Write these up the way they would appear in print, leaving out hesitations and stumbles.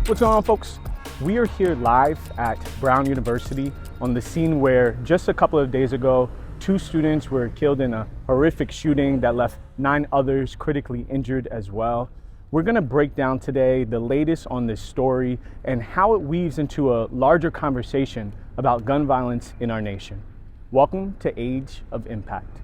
What's going on, folks? We are here live at Brown University on the scene where just a couple of days ago, 2 students were killed in a horrific shooting that left 9 others critically injured as well. We're going to break down today the latest on this story and how it weaves into a larger conversation about gun violence in our nation. Welcome to Age of Impact.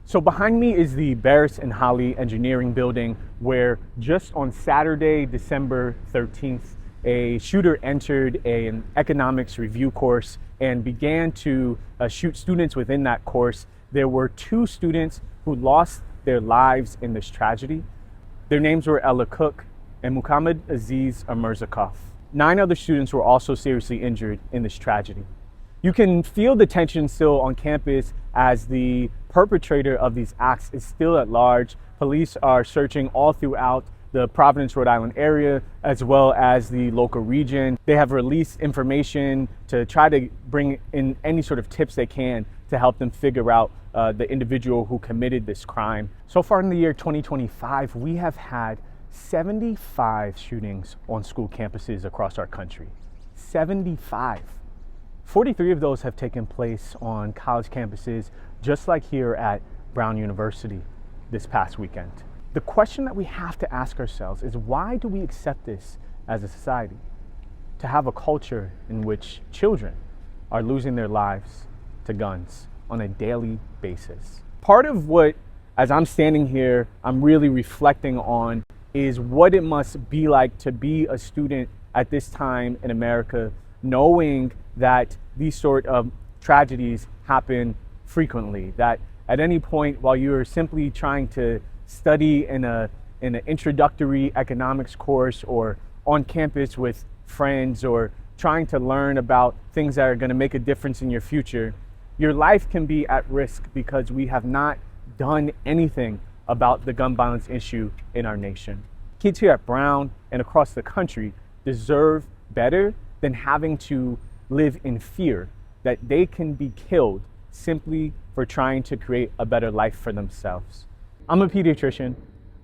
So behind me is the Barris and Holly Engineering Building, where just on Saturday, December 13th, a shooter entered an economics review course and began to shoot students within that course. There were 2 students who lost their lives in this tragedy. Their names were Ella Cook and Muhammad Aziz Amirzakov. 9 other students were also seriously injured in this tragedy. You can feel the tension still on campus as the perpetrator of these acts is still at large. Police are searching all throughout the Providence, Rhode Island area, as well as the local region. They have released information to try to bring in any sort of tips they can to help them figure out the individual who committed this crime. So far in the year 2025, we have had 75 shootings on school campuses across our country. 75. 43 of those have taken place on college campuses, just like here at Brown University this past weekend. The question that we have to ask ourselves is, why do we accept this as a society? To have a culture in which children are losing their lives to guns on a daily basis. Part of what, as I'm standing here, I'm really reflecting on is what it must be like to be a student at this time in America, knowing that these sort of tragedies happen frequently, that at any point while you're simply trying to study in an introductory economics course or on campus with friends or trying to learn about things that are going to make a difference in your future, your life can be at risk because we have not done anything about the gun violence issue in our nation. Kids here at Brown and across the country deserve better than having to live in fear that they can be killed simply for trying to create a better life for themselves. I'm a pediatrician.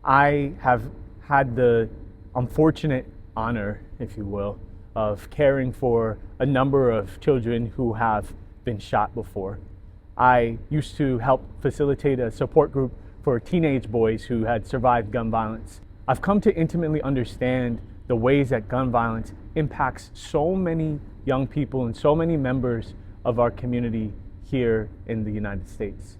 I have had the unfortunate honor, if you will, of caring for a number of children who have been shot before. I used to help facilitate a support group for teenage boys who had survived gun violence. I've come to intimately understand the ways that gun violence impacts so many young people and so many members of our community here in the United States.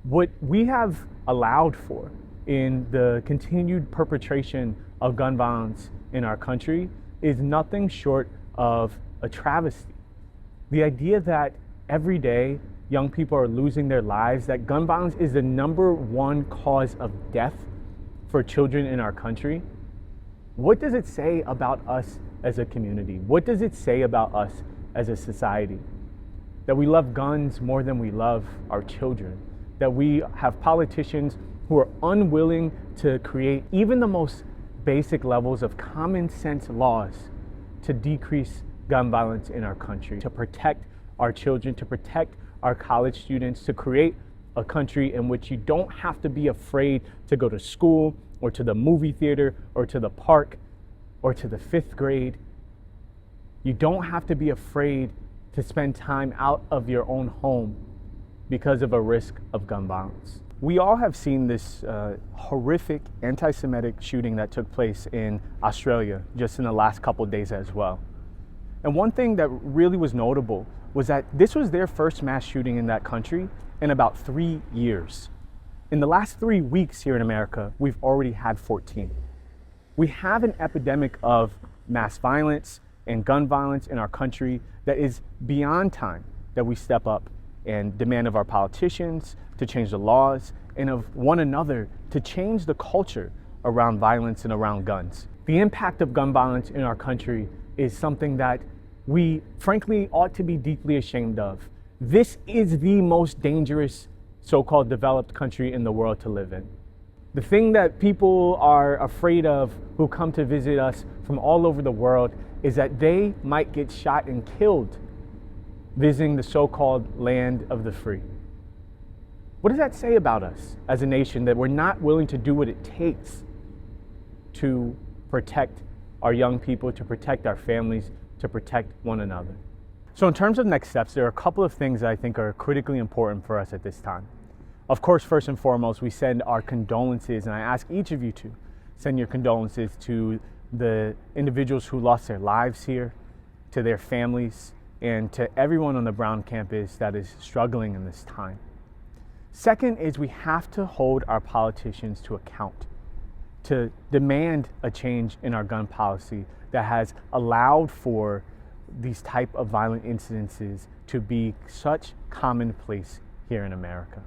What we have allowed for in the continued perpetration of gun violence in our country is nothing short of a travesty. The idea that every day young people are losing their lives, that gun violence is the #1 cause of death for children in our country. What does it say about us as a community? What does it say about us as a society? That we love guns more than we love our children. That we have politicians who are unwilling to create even the most basic levels of common sense laws to decrease gun violence in our country, to protect our children, to protect our college students, to create a country in which you don't have to be afraid to go to school or to the movie theater or to the park or to the 5th grade. You don't have to be afraid to spend time out of your own home because of a risk of gun violence. We all have seen this horrific anti-Semitic shooting that took place in Australia just in the last couple days as well. And one thing that really was notable was that this was their first mass shooting in that country in about 3 years. In the last 3 weeks here in America, we've already had 14. We have an epidemic of mass violence and gun violence in our country that is beyond time that we step up and demand of our politicians to change the laws and of one another to change the culture around violence and around guns. The impact of gun violence in our country is something that we frankly ought to be deeply ashamed of. This is the most dangerous so-called developed country in the world to live in. The thing that people are afraid of who come to visit us from all over the world is that they might get shot and killed visiting the so-called land of the free. What does that say about us as a nation, that we're not willing to do what it takes to protect our young people, to protect our families, to protect one another. So in terms of next steps, there are a couple of things that I think are critically important for us at this time. Of course, first and foremost, we send our condolences, and I ask each of you to send your condolences to the individuals who lost their lives here, to their families, and to everyone on the Brown campus that is struggling in this time. Second is we have to hold our politicians to account, to demand a change in our gun policy that has allowed for these type of violent incidences to be such commonplace here in America.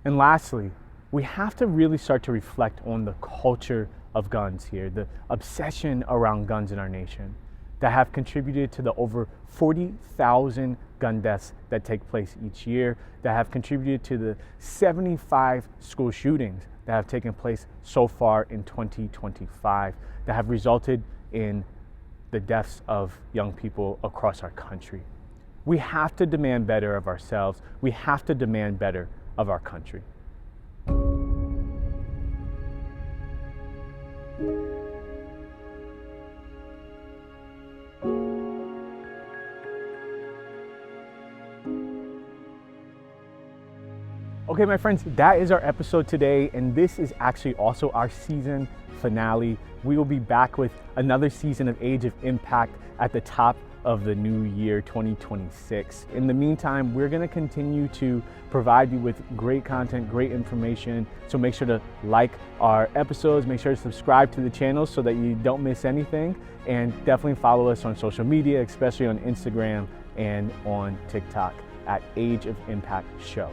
And lastly, we have to really start to reflect on the culture of guns here, the obsession around guns in our nation that have contributed to the over 40,000 gun deaths that take place each year, that have contributed to the 75 school shootings that have taken place so far in 2025, that have resulted in the deaths of young people across our country. We have to demand better of ourselves. We have to demand better of our country. Okay, my friends, that is our episode today, and this is actually also our season finale. We will be back with another season of Age of Impact at the top of the new year 2026. In the meantime, we're going to continue to provide you with great content, great information. So make sure to like our episodes, make sure to subscribe to the channel so that you don't miss anything, and definitely follow us on social media, especially on Instagram and on TikTok at Age of Impact Show.